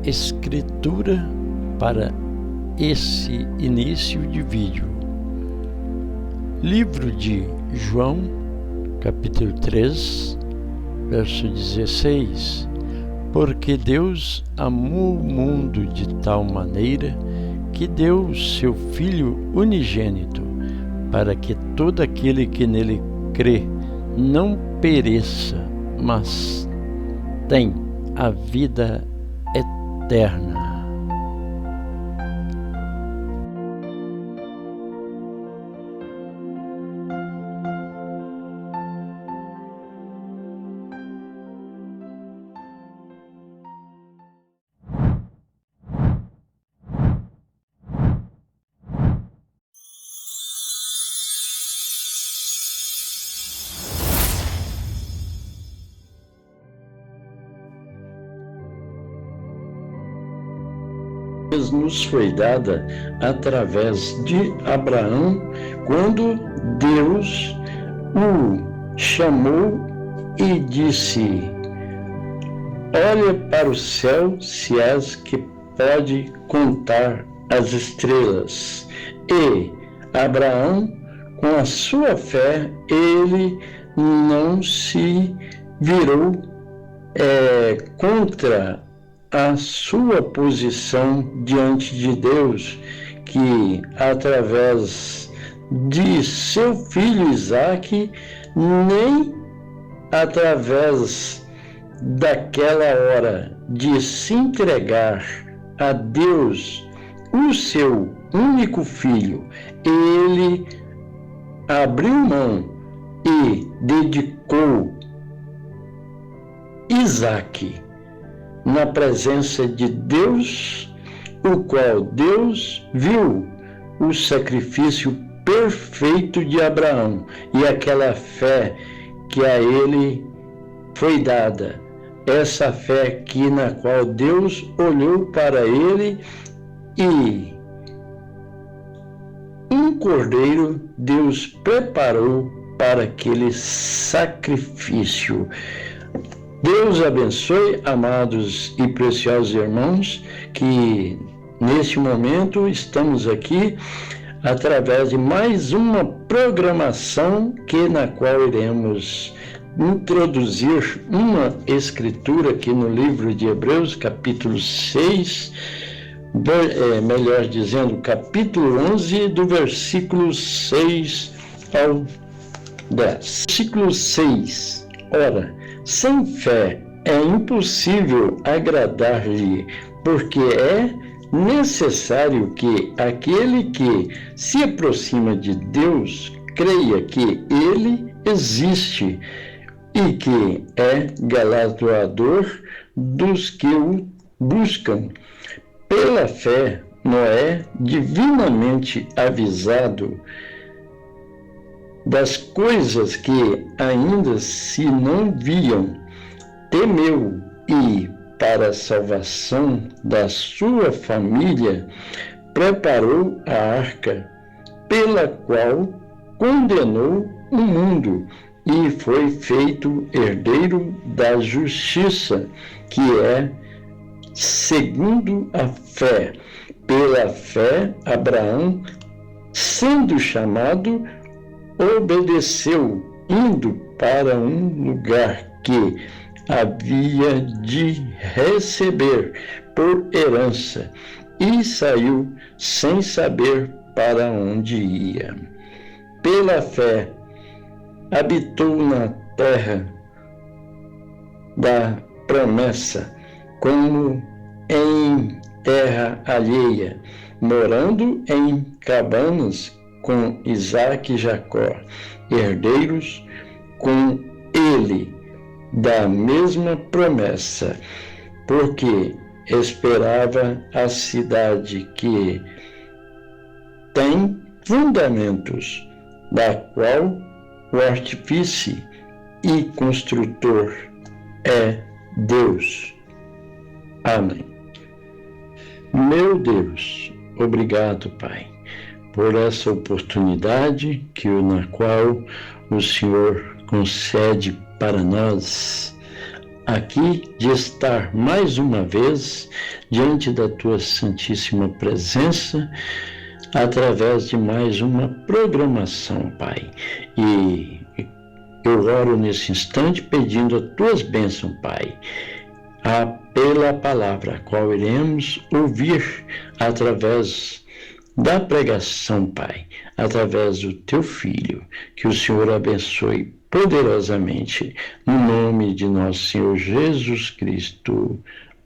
escritura para esse início de vídeo. Livro de João, capítulo 3, verso 16. Porque Deus amou o mundo de tal maneira que deu seu Filho unigênito, para que todo aquele que nele crê não pereça, mas tenha a vida eterna. Nos foi dada através de Abraão, quando Deus o chamou e disse: olha para o céu, se és que pode contar as estrelas. E Abraão, com a sua fé, ele não se virou contra a sua posição diante de Deus, que através de seu filho Isaque, nem através daquela hora de se entregar a Deus, o seu único filho, ele abriu mão e dedicou Isaque na presença de Deus, o qual Deus viu o sacrifício perfeito de Abraão e aquela fé que a ele foi dada, essa fé na qual Deus olhou para ele e um cordeiro Deus preparou para aquele sacrifício. Deus abençoe, amados e preciosos irmãos, que neste momento estamos aqui através de mais uma programação na qual iremos introduzir uma escritura aqui no livro de Hebreus, capítulo 6, melhor dizendo, capítulo 11, do versículo 6 ao 10. Versículo 6, ora, sem fé é impossível agradar-lhe, porque é necessário que aquele que se aproxima de Deus creia que ele existe e que é galardoador dos que o buscam. Pela fé, Noé, divinamente avisado das coisas que ainda se não viam, temeu e, para a salvação da sua família, preparou a arca, pela qual condenou o mundo e foi feito herdeiro da justiça, que é segundo a fé. Pela fé, Abraão, sendo chamado, obedeceu, indo para um lugar que havia de receber por herança, e saiu sem saber para onde ia. Pela fé, habitou na terra da promessa, como em terra alheia, morando em cabanas com Isaque e Jacó, herdeiros com ele da mesma promessa, porque esperava a cidade que tem fundamentos, da qual o artífice e construtor é Deus. Amém. Meu Deus, obrigado, Pai, por essa oportunidade na qual o Senhor concede para nós aqui de estar mais uma vez diante da tua santíssima presença, através de mais uma programação, Pai. E eu oro nesse instante pedindo as tuas bênçãos, Pai, pela palavra a qual iremos ouvir através da pregação, Pai, através do teu Filho. Que o Senhor abençoe poderosamente, no nome de nosso Senhor Jesus Cristo.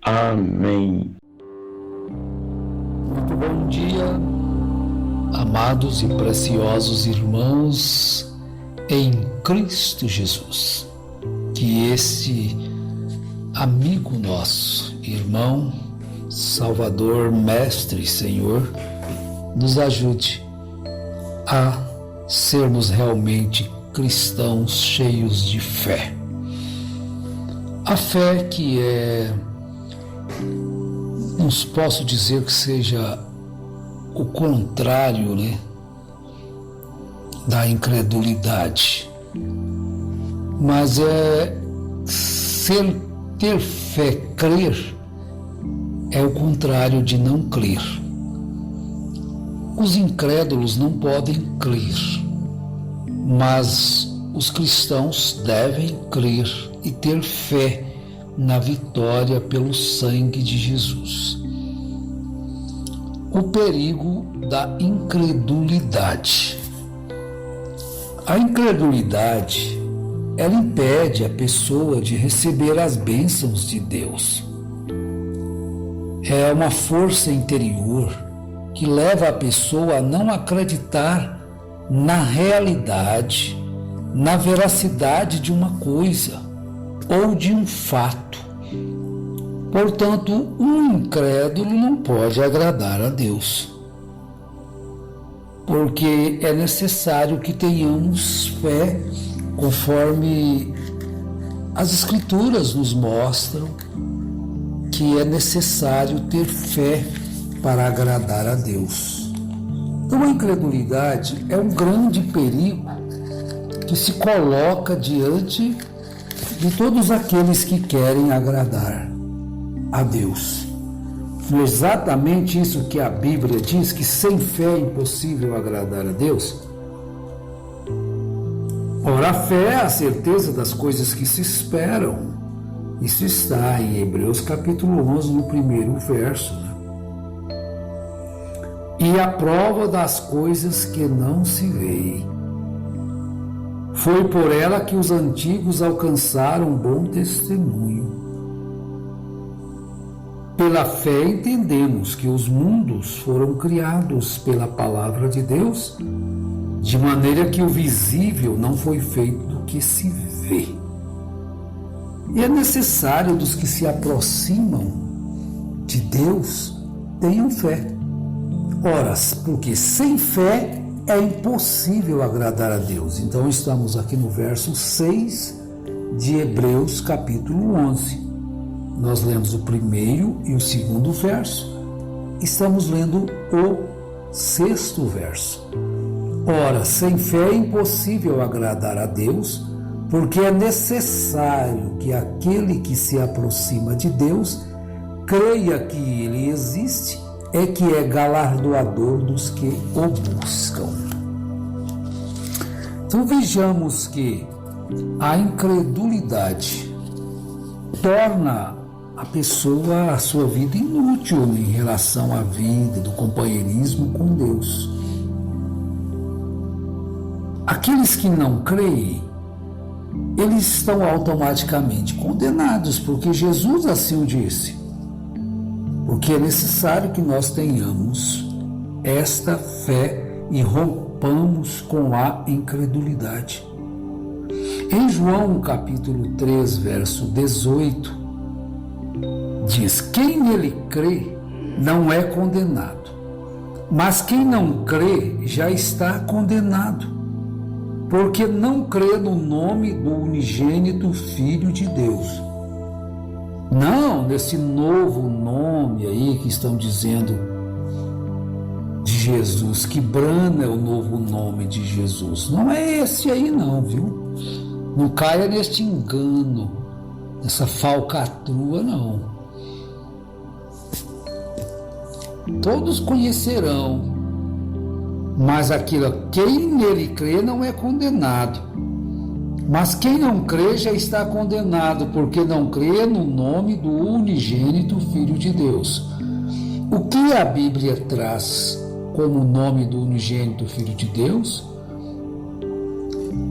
Amém. Muito bom dia, amados e preciosos irmãos em Cristo Jesus. Que esse amigo nosso, irmão, Salvador, Mestre, Senhor, nos ajude a sermos realmente cristãos cheios de fé. A fé que não posso dizer que seja o contrário, da incredulidade, mas ter fé, crer, é o contrário de não crer. Os incrédulos não podem crer, mas os cristãos devem crer e ter fé na vitória pelo sangue de Jesus. O perigo da incredulidade. A incredulidade, ela impede a pessoa de receber as bênçãos de Deus. É uma força interior que leva a pessoa a não acreditar na realidade, na veracidade de uma coisa ou de um fato. Portanto, um incrédulo não pode agradar a Deus, porque é necessário que tenhamos fé, conforme as Escrituras nos mostram que é necessário ter fé para agradar a Deus. Então, a incredulidade é um grande perigo que se coloca diante de todos aqueles que querem agradar a Deus. Não é exatamente isso que a Bíblia diz, que sem fé é impossível agradar a Deus? Ora, a fé é a certeza das coisas que se esperam. Isso está em Hebreus capítulo 11, no primeiro verso. E a prova das coisas que não se veem. Foi por ela que os antigos alcançaram bom testemunho. Pela fé entendemos que os mundos foram criados pela palavra de Deus, de maneira que o visível não foi feito do que se vê. E é necessário dos que se aproximam de Deus tenham fé. Ora, porque sem fé é impossível agradar a Deus. Então estamos aqui no verso 6 de Hebreus capítulo 11. Nós lemos o primeiro e o segundo verso. Estamos lendo o sexto verso. Ora, sem fé é impossível agradar a Deus, porque é necessário que aquele que se aproxima de Deus creia que Ele existe e que é galardoador dos que o buscam. Então vejamos que a incredulidade torna a pessoa, a sua vida inútil em relação à vida do companheirismo com Deus. Aqueles que não creem, eles estão automaticamente condenados, porque Jesus assim o disse. Porque é necessário que nós tenhamos esta fé e rompamos com a incredulidade. Em João capítulo 3, verso 18, diz: quem nele crê não é condenado, mas quem não crê já está condenado, porque não crê no nome do unigênito Filho de Deus. Não nesse novo nome aí que estão dizendo de Jesus, que brana é o novo nome de Jesus. Não é esse aí não, viu? Não caia neste engano essa falcatrua, não. Todos conhecerão, mas quem nele crê não é condenado. Mas quem não crê já está condenado, porque não crê no nome do unigênito Filho de Deus. O que a Bíblia traz como nome do unigênito Filho de Deus?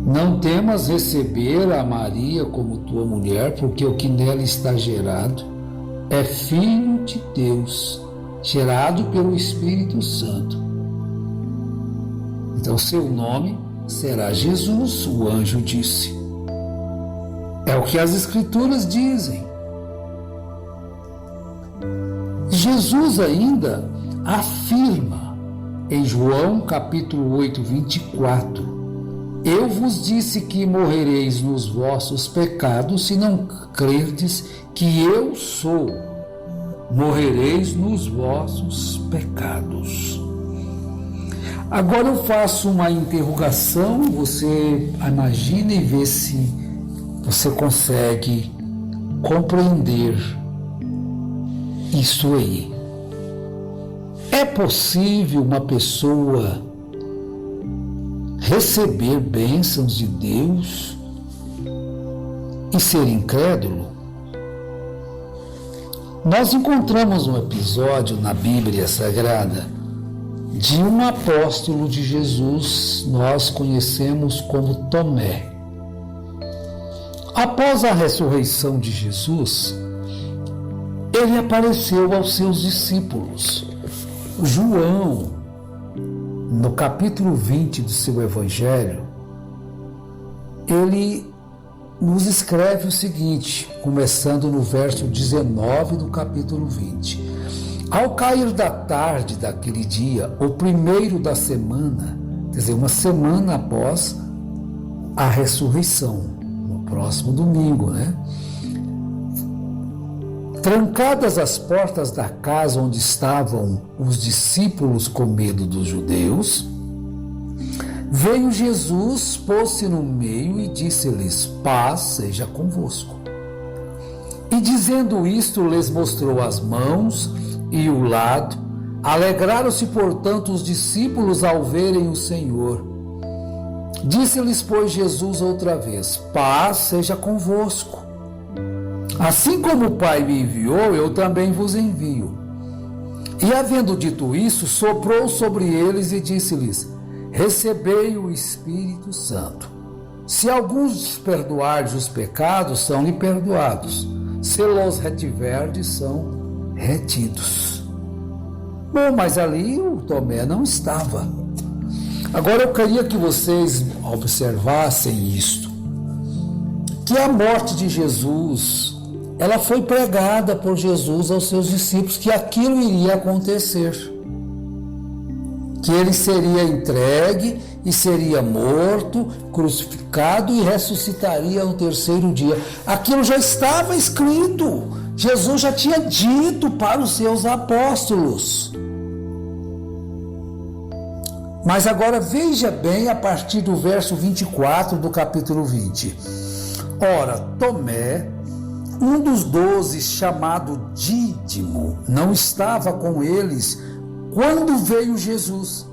Não temas receber a Maria como tua mulher, porque o que nela está gerado é Filho de Deus, gerado pelo Espírito Santo. Então seu nome será Jesus, o anjo disse. É o que as Escrituras dizem. Jesus ainda afirma em João capítulo 8, 24: eu vos disse que morrereis nos vossos pecados, se não crerdes que eu sou. Morrereis nos vossos pecados. Agora eu faço uma interrogação, você imagina e vê se você consegue compreender isso aí. É possível uma pessoa receber bênçãos de Deus e ser incrédulo? Nós encontramos um episódio na Bíblia Sagrada de um apóstolo de Jesus, nós conhecemos como Tomé. Após a ressurreição de Jesus, ele apareceu aos seus discípulos. João, no capítulo 20 do seu Evangelho, ele nos escreve o seguinte, começando no verso 19 do capítulo 20. Ao cair da tarde daquele dia, o primeiro da semana, quer dizer, uma semana após a ressurreição, no próximo domingo, né? Trancadas as portas da casa onde estavam os discípulos com medo dos judeus, veio Jesus, pôs-se no meio e disse-lhes: paz seja convosco. E dizendo isto, lhes mostrou as mãos e o lado. Alegraram-se, portanto, os discípulos ao verem o Senhor. Disse-lhes, pois, Jesus outra vez: paz seja convosco. Assim como o Pai me enviou, eu também vos envio. E havendo dito isso, soprou sobre eles e disse-lhes: recebei o Espírito Santo. Se alguns perdoardes os pecados, são-lhe perdoados. Se los retiverdes, são retidos. Bom, mas ali o Tomé não estava. Agora eu queria que vocês observassem isto, que a morte de Jesus, ela foi pregada por Jesus aos seus discípulos, que aquilo iria acontecer, que ele seria entregue e seria morto, crucificado e ressuscitaria no terceiro dia. Aquilo já estava escrito, Jesus já tinha dito para os seus apóstolos. Mas agora veja bem a partir do verso 24 do capítulo 20. Ora, Tomé, um dos 12, chamado Dídimo, não estava com eles quando veio Jesus.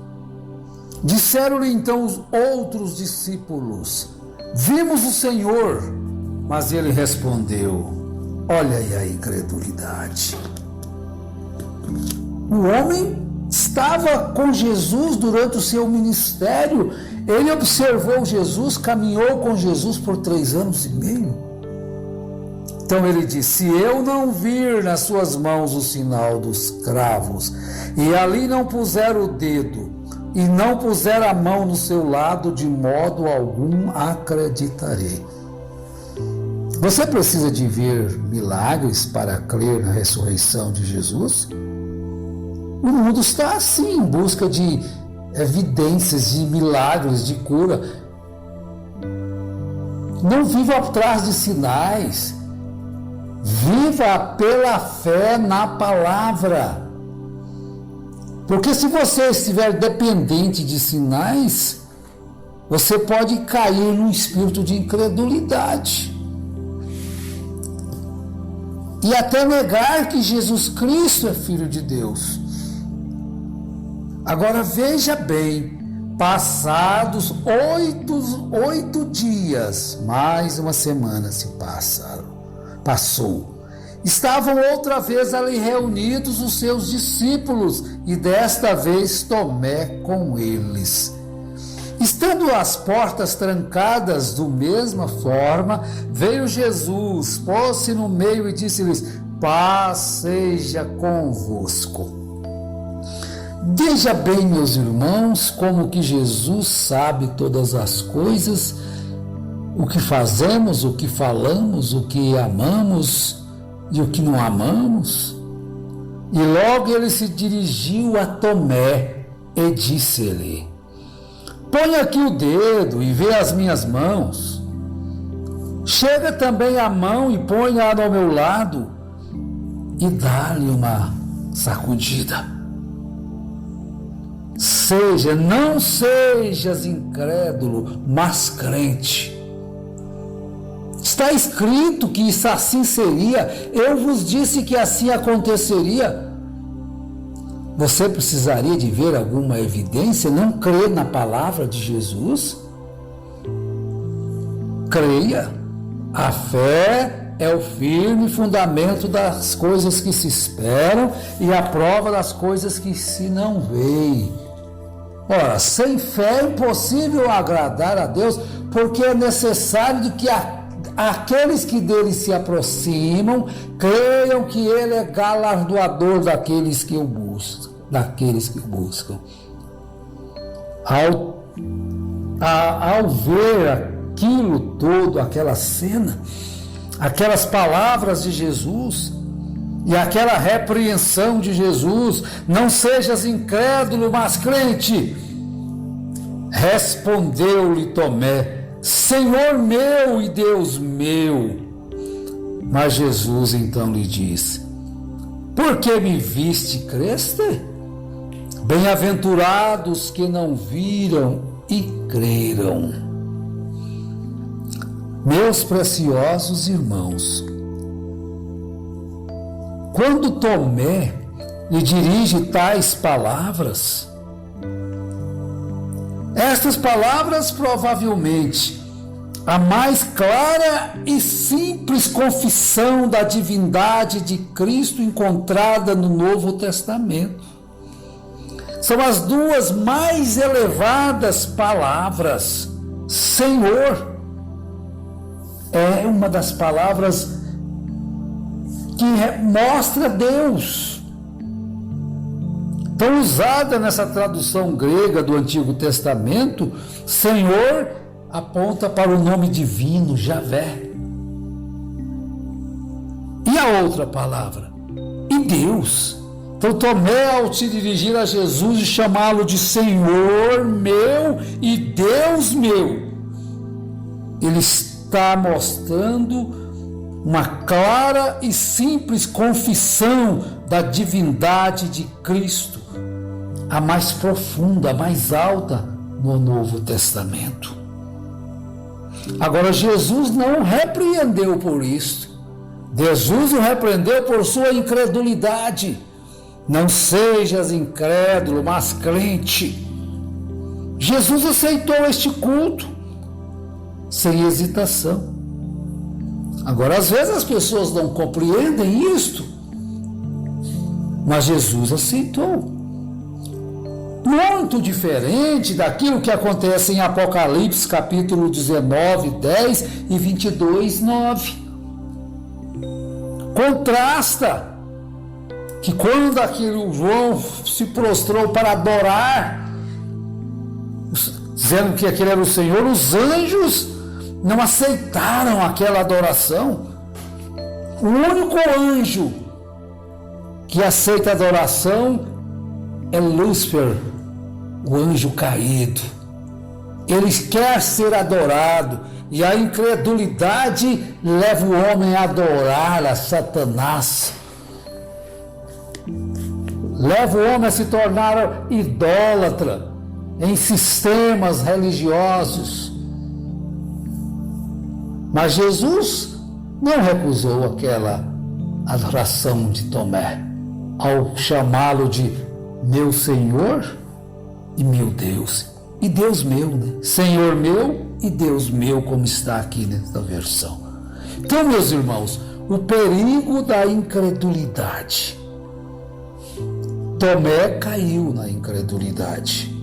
Disseram-lhe então os outros discípulos: vimos o Senhor. Mas ele respondeu: olha aí a incredulidade. O homem estava com Jesus durante o seu ministério. Ele observou Jesus, caminhou com Jesus por 3 anos e meio. Então ele disse: se eu não vir nas suas mãos o sinal dos cravos, e ali não puser o dedo, e não puser a mão no seu lado, de modo algum acreditarei. Você precisa de ver milagres para crer na ressurreição de Jesus? O mundo está assim, em busca de evidências, de milagres, de cura. Não viva atrás de sinais. Viva pela fé na palavra. Porque se você estiver dependente de sinais, você pode cair num espírito de incredulidade. e até negar que Jesus Cristo é Filho de Deus. Agora veja bem, passados 8 dias, mais uma semana se passou. Estavam outra vez ali reunidos os seus discípulos, e desta vez Tomé com eles. Estando as portas trancadas do mesma forma, veio Jesus, pôs-se no meio e disse-lhes: paz seja convosco. Veja bem, meus irmãos, como que Jesus sabe todas as coisas, o que fazemos, o que falamos, o que amamos e o que não amamos. E logo ele se dirigiu a Tomé e disse-lhe: põe aqui o dedo e vê as minhas mãos. Chega também a mão e põe-a ao meu lado e dá-lhe uma sacudida. Não sejas incrédulo, mas crente. Está escrito que isso assim seria. Eu vos disse que assim aconteceria. Você precisaria de ver alguma evidência? Não crê na palavra de Jesus? Creia. A fé é o firme fundamento das coisas que se esperam e a prova das coisas que se não veem. Ora, sem fé é impossível agradar a Deus, porque é necessário de que aqueles que dele se aproximam creiam que ele é galardoador daqueles que o buscam. Ao ver aquilo todo, aquela cena, aquelas palavras de Jesus e aquela repreensão de Jesus: não sejas incrédulo, mas crente, respondeu-lhe Tomé: Senhor meu e Deus meu. Mas Jesus então lhe disse: por que me viste, creste? Bem-aventurados que não viram e creram. Meus preciosos irmãos, quando Tomé lhe dirige tais palavras, estas palavras provavelmente a mais clara e simples confissão da divindade de Cristo encontrada no Novo Testamento. São as duas mais elevadas palavras. Senhor é uma das palavras que mostra Deus. Então, usada nessa tradução grega do Antigo Testamento, Senhor aponta para o nome divino, Javé. E a outra palavra? E Deus. Então Tomé, ao se dirigir a Jesus e chamá-lo de Senhor meu e Deus meu, ele está mostrando uma clara e simples confissão da divindade de Cristo, a mais profunda, a mais alta no Novo Testamento. Agora, Jesus não repreendeu por isso. Jesus o repreendeu por sua incredulidade. Não sejas incrédulo, mas crente. Jesus aceitou este culto sem hesitação. Agora, às vezes as pessoas não compreendem isto, mas Jesus aceitou. Muito diferente daquilo que acontece em Apocalipse, capítulo 19, 10 e 22, 9. Contrasta que quando aquele João se prostrou para adorar, dizendo que aquele era o Senhor, os anjos não aceitaram aquela adoração. O único anjo que aceita adoração é Lúcifer, o anjo caído. Ele quer ser adorado, e a incredulidade leva o homem a adorar a Satanás. Leva o homem a se tornar idólatra em sistemas religiosos. Mas Jesus não recusou adoração de Tomé ao chamá-lo de meu Senhor e meu Deus. E Deus meu, né? Senhor meu e Deus meu, como está aqui nessa versão. Então, meus irmãos, o perigo da incredulidade. Tomé caiu na incredulidade.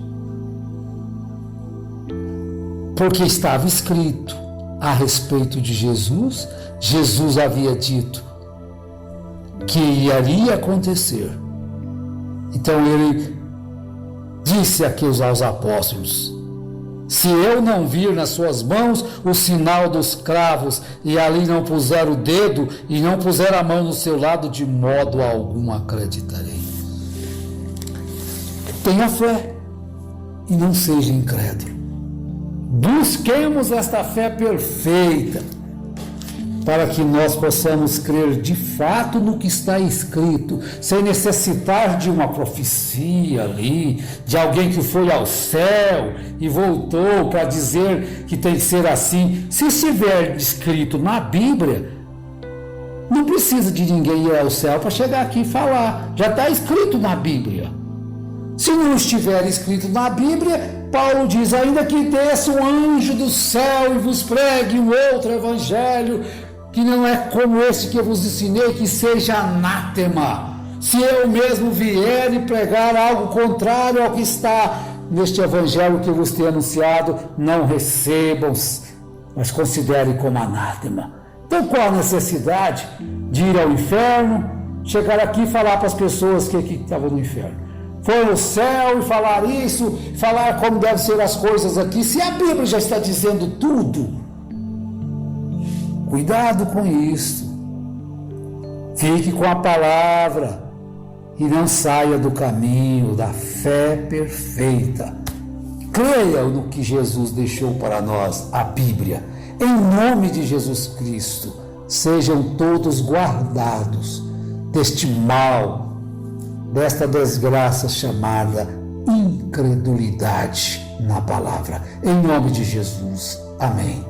Porque estava escrito a respeito de Jesus, Jesus havia dito que iria acontecer. Então ele disse aqui aos apóstolos: se eu não vir nas suas mãos o sinal dos cravos, e ali não puser o dedo, e não puser a mão no seu lado, de modo algum acreditarei. Tenha fé e não seja incrédulo. Busquemos esta fé perfeita, para que nós possamos crer de fato no que está escrito, sem necessitar de uma profecia ali, de alguém que foi ao céu e voltou para dizer que tem que ser assim. Se estiver escrito na Bíblia, não precisa de ninguém ir ao céu para chegar aqui e falar, já está escrito na Bíblia. Se não estiver escrito na Bíblia, Paulo diz: ainda que desça um anjo do céu e vos pregue um outro evangelho, que não é como esse que eu vos ensinei, que seja anátema. Se eu mesmo vier e pregar algo contrário ao que está neste evangelho que vos tenho anunciado, não recebam, mas considerem como anátema. Então, qual a necessidade de ir ao inferno, chegar aqui e falar para as pessoas que estavam no inferno? For ao céu e falar isso, falar como devem ser as coisas aqui, se a Bíblia já está dizendo tudo. Cuidado com isso. Fique com a palavra e não saia do caminho da fé perfeita. Creia no que Jesus deixou para nós, a Bíblia. Em nome de Jesus Cristo, sejam todos guardados deste mal, desta desgraça chamada incredulidade na palavra. Em nome de Jesus. Amém.